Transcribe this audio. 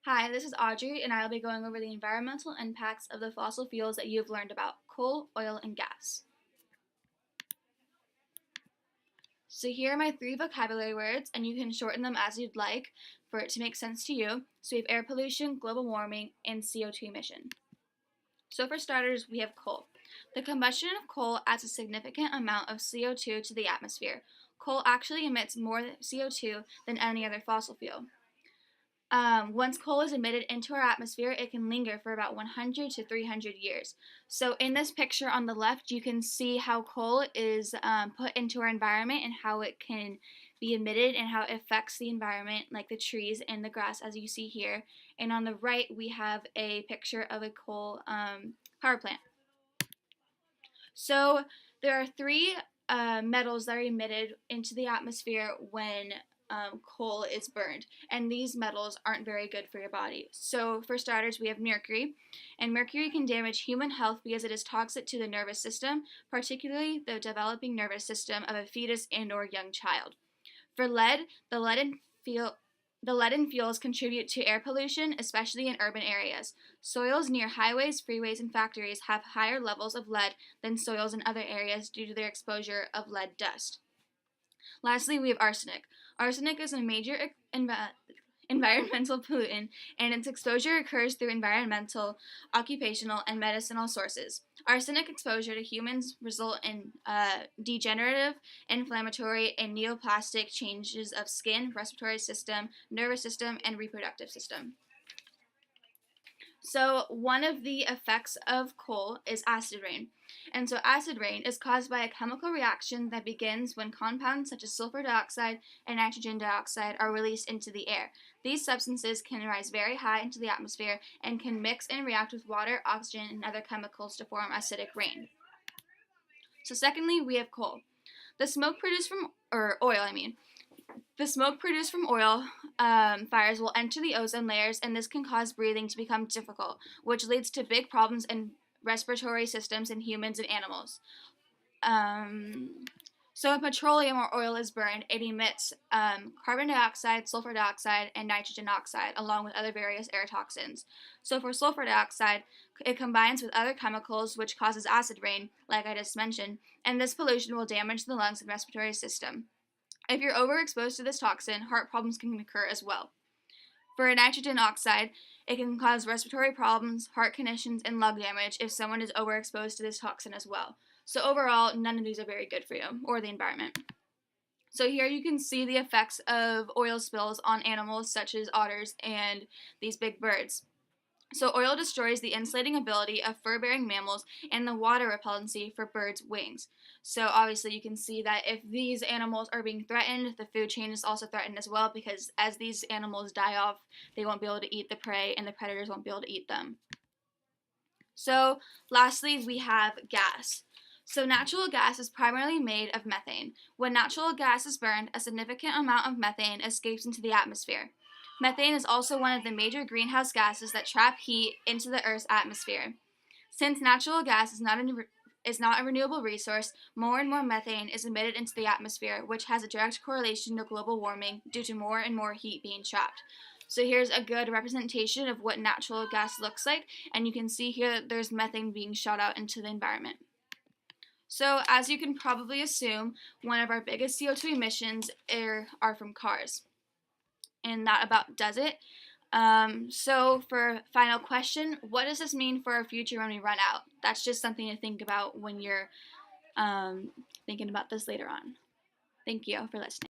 Hi, this is Audrey, and I will be going over the environmental impacts of the fossil fuels that you have learned about coal, oil, and gas. So here are my three vocabulary words, and you can shorten them as you'd like for it to make sense to you. So we have air pollution, global warming, and CO2 emission. So for starters, we have coal. The combustion of coal adds a significant amount of CO2 to the atmosphere. Coal actually emits more CO2 than any other fossil fuel. Once coal is emitted into our atmosphere, it can linger for about 100 to 300 years. So in this picture on the left, you can see how coal is put into our environment and how it can be emitted and how it affects the environment, like the trees and the grass, as you see here. And on the right, we have a picture of a coal power plant. So there are three metals that are emitted into the atmosphere when coal is burned, and these metals aren't very good for your body. So for starters, we have mercury, and mercury can damage human health because it is toxic to the nervous system, particularly the developing nervous system of a fetus and or young child. For lead, the lead in fuels contribute to air pollution, especially in urban areas. Soils near highways, freeways, and factories have higher levels of lead than soils in other areas due to their exposure of lead dust. Lastly, we have arsenic. Arsenic is a major environmental pollutant, and its exposure occurs through environmental, occupational, and medicinal sources. Arsenic exposure to humans result in degenerative, inflammatory, and neoplastic changes of skin, respiratory system, nervous system, and reproductive system. So one of the effects of coal is acid rain. And so acid rain is caused by a chemical reaction that begins when compounds such as sulfur dioxide and nitrogen dioxide are released into the air. These substances can rise very high into the atmosphere and can mix and react with water, oxygen, and other chemicals to form acidic rain. So secondly, we have coal. The smoke produced from, or oil, I mean. The smoke produced from oil fires will enter the ozone layers, and this can cause breathing to become difficult, which leads to big problems in respiratory systems in humans and animals. So when petroleum or oil is burned, it emits carbon dioxide, sulfur dioxide, and nitrogen oxide, along with other various air toxins. So for sulfur dioxide, it combines with other chemicals, which causes acid rain, like I just mentioned, and this pollution will damage the lungs and respiratory system. If you're overexposed to this toxin, heart problems can occur as well. For nitrogen oxide, it can cause respiratory problems, heart conditions, and lung damage if someone is overexposed to this toxin as well. So overall, none of these are very good for you or the environment. So here you can see the effects of oil spills on animals such as otters and these big birds. So oil destroys the insulating ability of fur-bearing mammals and the water repellency for birds' wings. So obviously you can see that if these animals are being threatened, the food chain is also threatened as well, because as these animals die off, they won't be able to eat the prey and the predators won't be able to eat them. So lastly, we have gas. So natural gas is primarily made of methane. When natural gas is burned, a significant amount of methane escapes into the atmosphere. Methane is also one of the major greenhouse gases that trap heat into the Earth's atmosphere. Since natural gas is not a renewable resource, more and more methane is emitted into the atmosphere, which has a direct correlation to global warming due to more and more heat being trapped. So here's a good representation of what natural gas looks like, and you can see here that there's methane being shot out into the environment. So as you can probably assume, one of our biggest CO2 emissions are from cars. And that about does it. So for final question, what does this mean for our future when we run out? That's just something to think about when you're thinking about this later on. Thank you for listening.